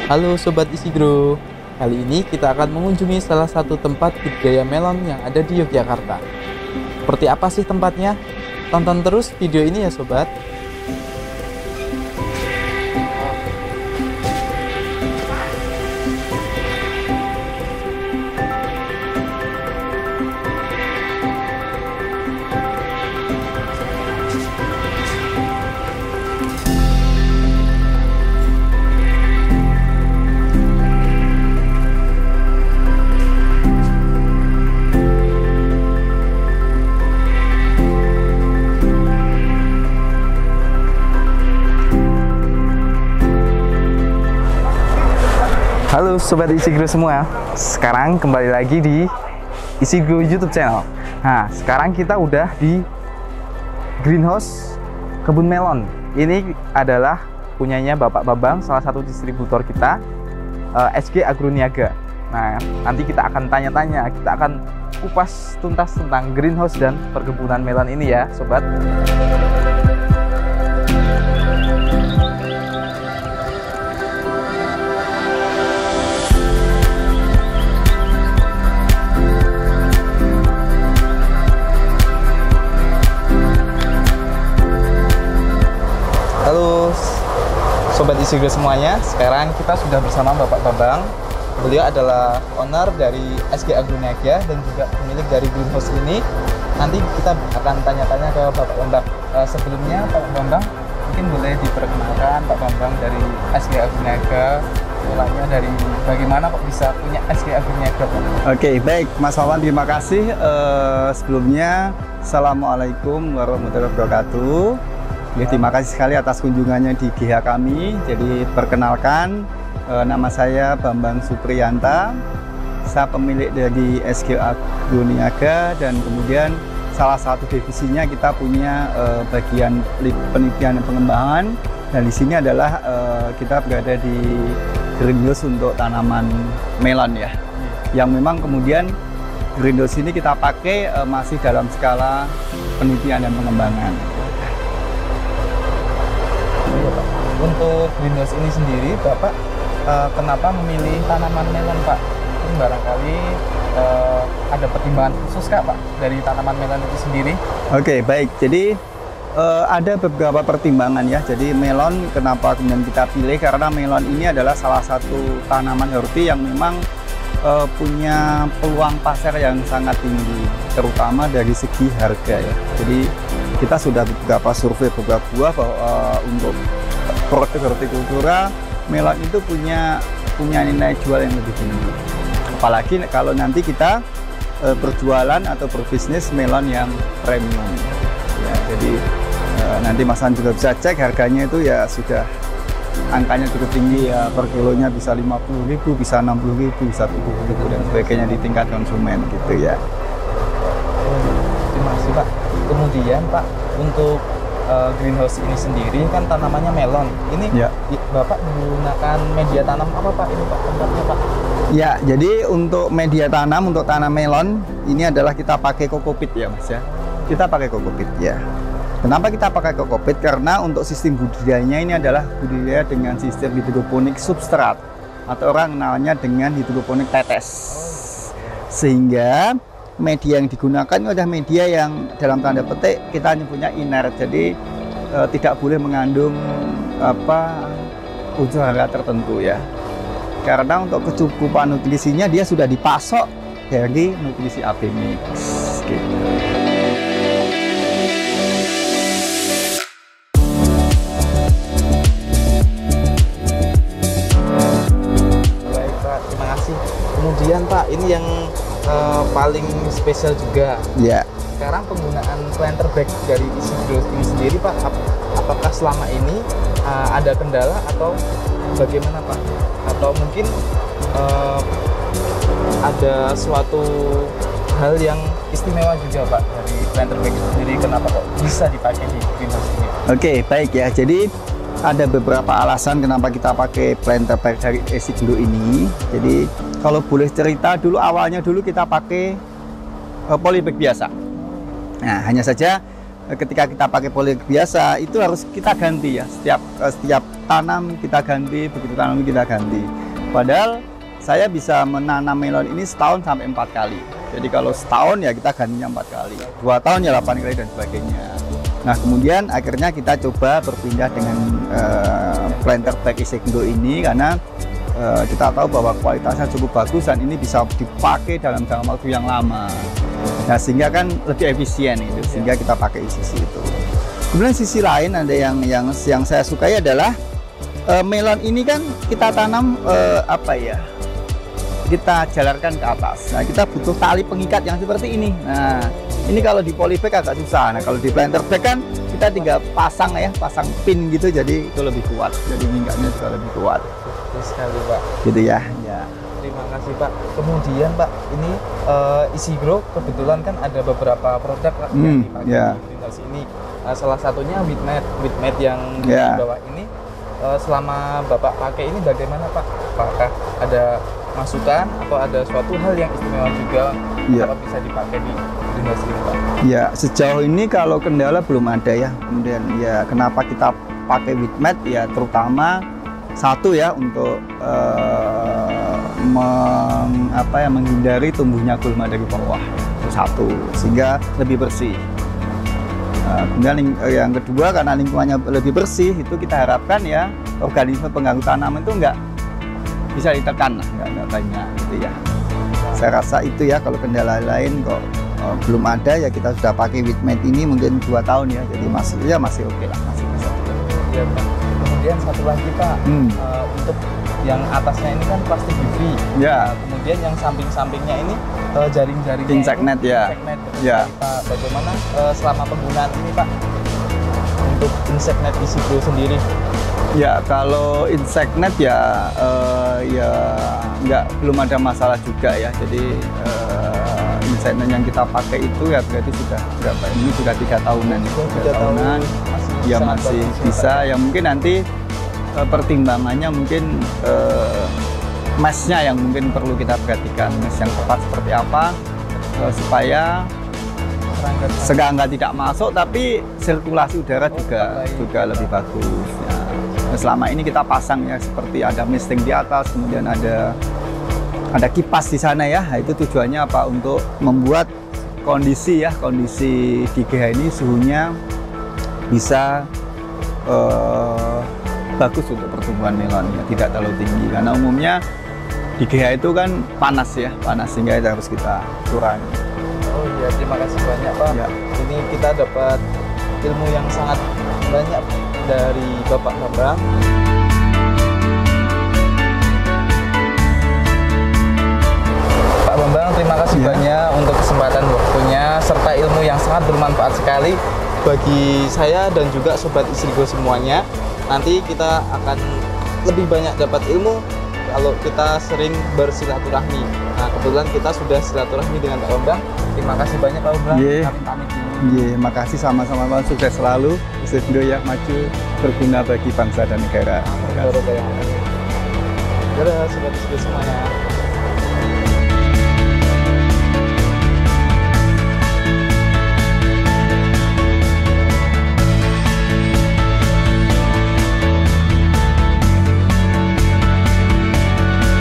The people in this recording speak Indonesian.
Halo Sobat Isigro, kali ini kita akan mengunjungi salah satu tempat budidaya melon yang ada di Yogyakarta. Seperti apa sih tempatnya? Tonton terus video ini ya Sobat. Halo Sobat Isigro semua, sekarang kembali lagi di Isigro YouTube channel. Nah, sekarang kita udah di greenhouse kebun melon. Ini adalah punyanya Bapak Bambang, salah satu distributor kita, SG Agroniaga. Nah, nanti kita akan tanya-tanya, kita akan kupas tuntas tentang greenhouse dan perkebunan melon ini ya Sobat. Halo Sobat Isigro semuanya, sekarang kita sudah bersama Bapak Bambang. Beliau adalah owner dari SG Agroniaga dan juga pemilik dari greenhouse ini. Nanti kita akan tanya-tanya ke Bapak Bambang. Sebelumnya Pak Bambang, mungkin boleh diperkenalkan Pak Bambang dari SG Agroniaga, mulanya dari bagaimana kok bisa punya SG Agroniaga Pak? Oke, baik Mas Wawan, terima kasih. Sebelumnya, Assalamualaikum warahmatullahi wabarakatuh. Ya, terima kasih sekali atas kunjungannya di GH kami. Jadi perkenalkan, nama saya Bambang Supriyanta. Saya pemilik dari SG Agroniaga dan kemudian salah satu divisinya kita punya bagian penelitian dan pengembangan. Dan di sini adalah kita berada di greenhouse untuk tanaman melon ya. Yang memang kemudian greenhouse ini kita pakai masih dalam skala penelitian dan pengembangan. Untuk greenhouse ini sendiri, Bapak kenapa memilih tanaman melon, Pak? Mungkin barangkali ada pertimbangan khusus Kak, Pak, dari tanaman melon itu sendiri? Oke, baik. Jadi ada beberapa pertimbangan ya. Jadi melon kenapa kemudian kita pilih? Karena melon ini adalah salah satu tanaman horti yang memang punya peluang pasar yang sangat tinggi, terutama dari segi harga ya. Jadi kita sudah beberapa survei beberapa buah bahwa untuk produk hortikultura melon itu punya nilai jual yang lebih tinggi. Apalagi kalau nanti kita berjualan atau berbisnis melon yang premium. Ya, jadi nanti Mas Han juga bisa cek harganya itu ya sudah angkanya cukup tinggi ya, per kilonya bisa 50.000, bisa 60.000, bisa 70.000 dan sebagainya di tingkat konsumen gitu ya. Terima kasih Pak. Kemudian Pak, untuk greenhouse ini sendiri kan tanamannya melon. Ini ya, Bapak menggunakan media tanam apa Pak? Ini Pak tempatnya Pak? Ya, jadi untuk media tanam untuk tanam melon ini adalah kita pakai kokopit ya Mas ya. Kita pakai kokopit ya. Kenapa kita pakai kokopit? Karena untuk sistem budidayanya ini adalah budidaya dengan sistem hidroponik substrat atau orang namanya dengan hidroponik tetes. Sehingga media yang digunakan itu adalah media yang dalam tanda petik kita nyebutnya inert, jadi tidak boleh mengandung unsur hara tertentu ya. Karena untuk kecukupan nutrisinya dia sudah dipasok dari nutrisi AB mix gitu. Baik Pak, terima kasih. Kemudian Pak, ini yang paling spesial juga. Ya. Sekarang penggunaan planter bag dari Isigro ini sendiri Pak, apakah selama ini ada kendala atau bagaimana Pak? Atau mungkin ada suatu hal yang istimewa juga Pak dari planter bag itu sendiri, kenapa kok bisa dipakai di greenhouse ini? Oke, baik ya. Jadi ada beberapa alasan kenapa kita pakai planter bag dari Isigro ini. Jadi kalau boleh cerita dulu, awalnya dulu kita pakai polybag biasa. Nah, hanya saja ketika kita pakai polybag biasa itu harus kita ganti ya setiap tanam kita ganti, begitu tanam kita ganti. Padahal saya bisa menanam melon ini setahun sampai 4 kali. Jadi kalau setahun ya kita gantinya 4 kali, 2 tahun ya 8 kali dan sebagainya. Nah kemudian akhirnya kita coba berpindah dengan planter bag Isegro ini karena kita tahu bahwa kualitasnya cukup bagus dan ini bisa dipakai dalam jangka waktu yang lama. Nah sehingga kan lebih efisien itu, sehingga kita pakai sisi itu. Kemudian sisi lain ada yang saya sukai adalah melon ini kan kita tanam apa ya? Kita jalarkan ke atas. Nah, kita butuh tali pengikat yang seperti ini. Nah, ini kalau di polybag agak susah. Nah, kalau di planter bag kan kita tinggal pasang ya, pasang pin gitu, jadi itu lebih kuat. Jadi minggatnya juga lebih kuat. Betul sekali, Pak. Gitu ya. Ya. Terima kasih, Pak. Kemudian, Pak, ini Isegro kebetulan kan ada beberapa produk yang dipakai di greenhouse ini. Salah satunya Wheatmate yang di bawah ini. Selama Bapak pakai ini bagaimana, Pak? Apakah ada masukan atau ada suatu hal yang istimewa juga kalau bisa dipakai di greenhouse ini, Pak? Ya, sejauh ini kalau kendala belum ada ya. Kemudian ya kenapa kita pakai Wheatmate ya, terutama satu ya untuk menghindari tumbuhnya gulma dari bawah. Itu satu, sehingga lebih bersih. Kemudian yang kedua, karena lingkungannya lebih bersih, itu kita harapkan ya organisme pengganggu tanaman itu nggak bisa ditekan, nggak banyak gitu ya. Saya rasa itu ya, kalau kendala lain kok belum ada ya, kita sudah pakai Wheatmate ini mungkin 2 tahun ya, jadi masih oke lah, masih bisa. Ya, Pak. Kemudian satu lagi, Pak, untuk yang atasnya ini kan plastik UV. Ya. Kemudian yang samping-sampingnya ini jaring-jaringnya insect net ya. Ya. Pak, bagaimana selama penggunaan ini, Pak, untuk insect net Isegro sendiri? Ya, kalau insect net ya belum ada masalah juga ya. Jadi insect net yang kita pakai itu ya berarti sudah berapa? Ini sudah 3 tahunan. 3 tahunan ya masih bisa. Ya mungkin nanti pertimbangannya mungkin meshnya yang mungkin perlu kita perhatikan, mesh yang tepat seperti apa supaya serangga tidak masuk tapi sirkulasi udara juga lebih bagus ya. Nah, selama ini kita pasang ya seperti ada misting di atas, kemudian ada kipas di sana ya. Nah, itu tujuannya apa? Untuk membuat kondisi di GH ini suhunya bisa bagus untuk pertumbuhan melon ya, tidak terlalu tinggi karena umumnya di GH itu kan panas sehingga itu harus kita kurangi. Oh iya, terima kasih banyak, Pak. Ya. Ini kita dapat ilmu yang sangat banyak dari Bapak Bambang. Pak Bambang, terima kasih banyak untuk kesempatan waktunya serta ilmu yang sangat bermanfaat sekali bagi saya dan juga Sobat Isegro semuanya. Nanti kita akan lebih banyak dapat ilmu kalau kita sering bersilaturahmi. Nah, kebetulan kita sudah silaturahmi dengan Pak Bambang. Terima kasih banyak, Pak Bambang. Kami pamit dulu. Makasih sama-sama, Pak. Sukses selalu. Isegro ya, maju, berguna bagi bangsa dan negara. Dadah, Sobat Isegro semuanya.